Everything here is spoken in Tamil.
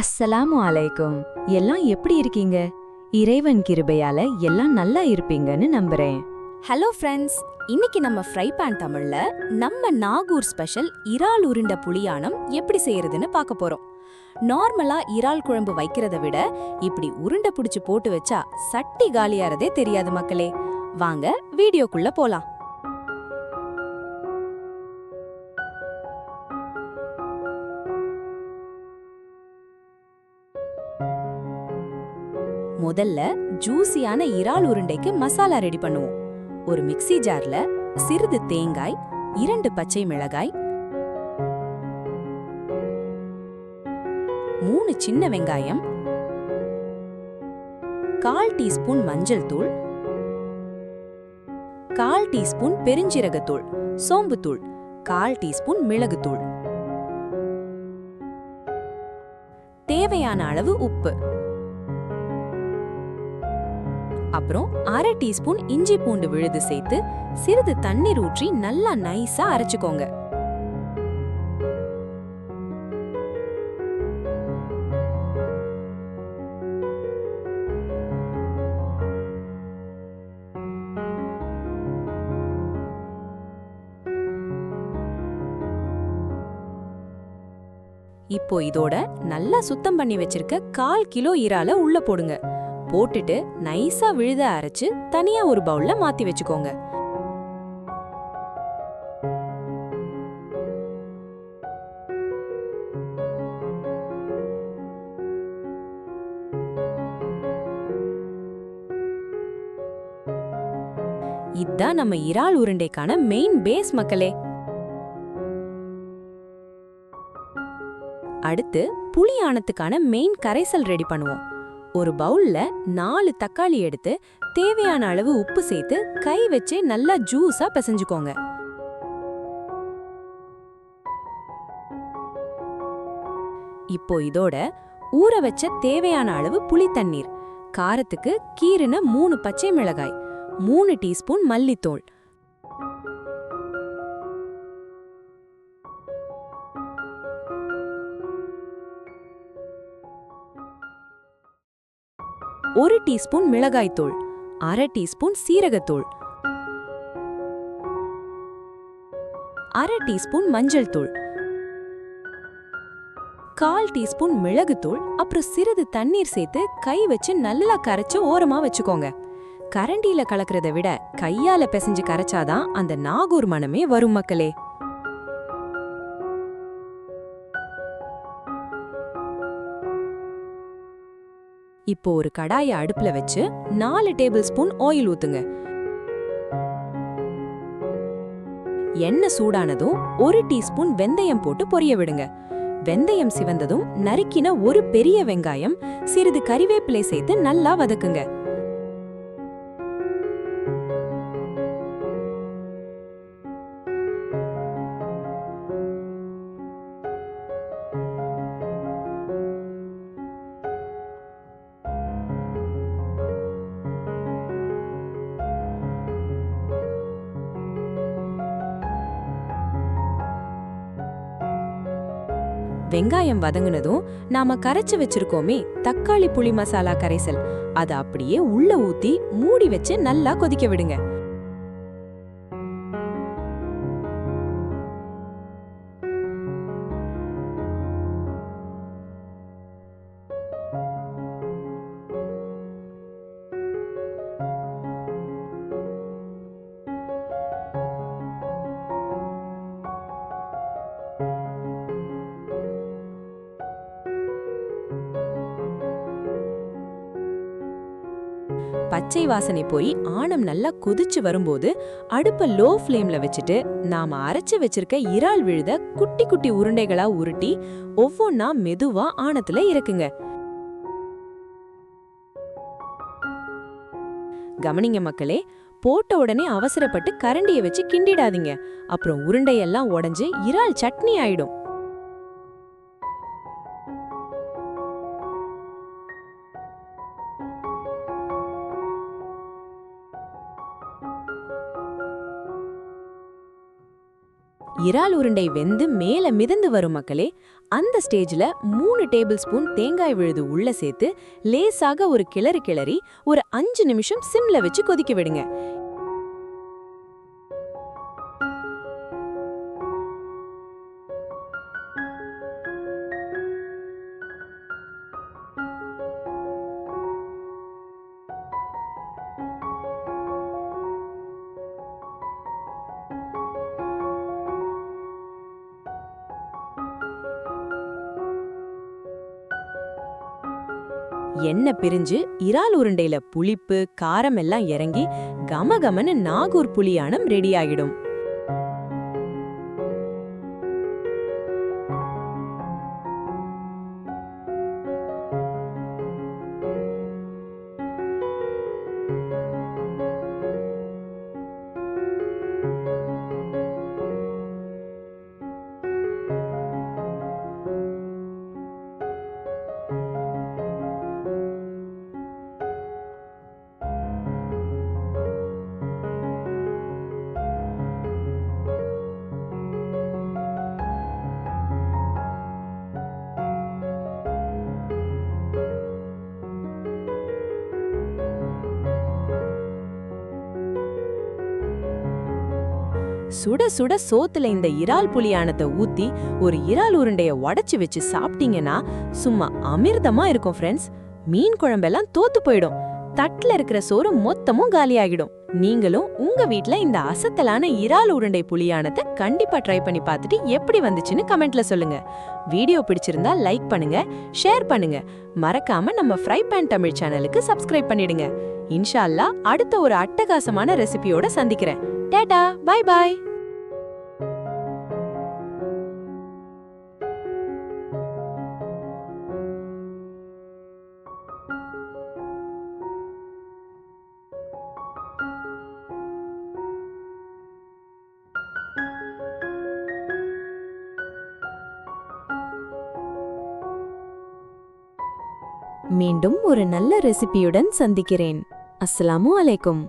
அஸ்ஸலாமு அலைக்கும். எல்லாம் எப்படி இருக்கீங்க? இறைவன் கிருபையால எல்லாம் நல்லா இருப்பீங்கன்னு நம்புறேன். ஹலோ ஃப்ரெண்ட்ஸ், இன்னைக்கு நம்ம ஃப்ரை பேன் தமிழ்ல நம்ம நாகூர் ஸ்பெஷல் இறால் உருண்ட புளியானம் எப்படி செய்யறதுன்னு பார்க்க போறோம். நார்மலா இறால் குழம்பு வைக்கிறத விட இப்படி உருண்டை புடிச்சு போட்டு வச்சா சட்டி காலியாறதே தெரியாது மக்களே. வாங்க வீடியோக்குள்ள போலாம். முதல்ல ஜூசியான இறால் உருண்டைக்கு மசாலா ரெடி பண்ணுவோம். ஒரு மிக்ஸி ஜார்ல சிறிது தேங்காய், 2 பச்சை மிளகாய், 3 சின்ன வெங்காயம், 1/4 டீஸ்பூன் மஞ்சள் தூள், 1/4 டீஸ்பூன் பெருஞ்சீரகத்தூள், சோம்புத்தூள், 1/4 டீஸ்பூன் மிளகுத்தூள், தேவையான அளவு உப்பு, அப்புறம் 1/2 டீஸ்பூன் இஞ்சி பூண்டு விழுது சேர்த்து சிறிது தண்ணீர் ஊற்றி நல்லா நைஸா அரைச்சுக்கோங்க. இப்போ இதோட நல்லா சுத்தம் பண்ணி வச்சிருக்க 1/4 கிலோ இறால உள்ள போடுங்க. போட்டுட்டு நைஸா விழுத அரைச்சு தனியா ஒரு பவுல்ல மாத்தி வச்சுக்கோங்க. இதான் நம்ம இறால் உருண்டைக்கான மெயின் பேஸ் மக்களே. அடுத்து புளியானத்துக்கான மெயின் கரைசல் ரெடி பண்ணுவோம். ஒரு பவுல்ல 4 தக்காளி எடுத்து தேவையான அளவு உப்பு சேர்த்து கை வச்சு நல்லா ஜூஸா பிசைஞ்சுக்கோங்க. இப்போ இதோட ஊற வச்ச தேவையான அளவு புளி தண்ணீர், காரத்துக்கு கீறின 3 பச்சை மிளகாய், 3 டீஸ்பூன் மல்லித்தூள், ஒரு டீஸ்பூன் மிளகாய்த்தூள், 1/2 டீஸ்பூன் சீரகத்தூள், 1/2 டீஸ்பூன் மஞ்சள் தூள், 1/4 டீஸ்பூன் மிளகுத்தூள், அப்புறம் சிறிது தண்ணீர் சேர்த்து கை வச்சு நல்லா கரைச்சு ஓரமா வச்சுக்கோங்க. கரண்டியில கலக்கிறத விட கையால பிசைஞ்சு கரைச்சாதான் அந்த நாகூர் மனமே வரும் மக்களே. இப்போ ஒரு கடாயை அடுப்புல வச்சு 4 டேபிள் ஸ்பூன் ஆயில் ஊத்துங்க. எண்ணெய் சூடானதும் 1 டீஸ்பூன் வெந்தயம் போட்டு பொரிய விடுங்க. வெந்தயம் சிவந்ததும் நறுக்கின ஒரு பெரிய வெங்காயம், சிறிது கறிவேப்பிலை சேர்த்து நல்லா வதக்குங்க. வெங்காயம் வதங்குனதும் நாம கரைச்சு வச்சிருக்கோமே தக்காளி புளி மசாலா கரைசல், அதை அப்படியே உள்ள ஊத்தி மூடி வச்சு நல்லா கொதிக்க விடுங்க. பச்சை வாசனை போய் ஆணம் நல்லா கொதிச்சு வரும்போது அடுப்ப லோ ஃப்ளேம்ல வச்சுட்டு நாம அரைச்சு வச்சிருக்க இறால் விழுத குட்டி குட்டி உருண்டைகளா உருட்டி ஒவ்வொன்னா மெதுவா ஆணத்துல இறக்குங்க. கவனிங்க மக்களே, போட்ட உடனே அவசரப்பட்டு கரண்டிய வச்சு கிண்டிடாதீங்க. அப்புறம் உருண்டையெல்லாம் உடைஞ்சு இறால் சட்னி ஆயிடும். இறால் உருண்டை வெந்து மேல மிதந்து வரும் மக்களே. அந்த ஸ்டேஜ்ல 3 டேபிள் ஸ்பூன் தேங்காய் விழுது உள்ள சேர்த்து லேசாக ஒரு கிளறி ஒரு 5 நிமிஷம் சிம்ல வச்சு கொதிக்க விடுங்க. எண்ணெய் பிரிஞ்சு இறால் உருண்டையில புளிப்பு காரம் எல்லாம் இறங்கி கமகமன்னு நாகூர் புளியானம் ரெடி ஆகிடும். சுட சுட சோத்துல இந்த இறால் புளியானத்தை ஊத்தி ஒரு இறால் உருண்டைய உடைச்சு வச்சு சாப்பிட்டீங்கன்னா சும்மா அமிர்தமா இருக்கும் ஃப்ரெண்ட்ஸ். மீன் குழம்பெல்லாம் தோத்து போயிடும். தட்டுல இருக்கிற சோறு மொத்தமும் காலியாகிடும். நீங்களும் உங்க வீட்ல இந்த அசத்தலான இறால் உருண்டை புளியானத்தை கண்டிப்பா ட்ரை பண்ணி பார்த்துட்டு எப்படி வந்துச்சுன்னு கமெண்ட்ல சொல்லுங்க. வீடியோ பிடிச்சிருந்தா லைக் பண்ணுங்க, ஷேர் பண்ணுங்க. மறக்காம நம்ம ஃப்ரை பேன் தமிழ் சேனலுக்கு சப்ஸ்கிரைப் பண்ணிடுங்க. இன்ஷா அல்லாஹ் அடுத்த ஒரு அட்டகாசமான ரெசிபியோட சந்திக்கிறேன். Tata, bye bye. மீண்டும் ஒரு நல்ல ரெசிபியுடன் சந்திக்கிறேன். அஸ்ஸலாமு அலைக்கும்.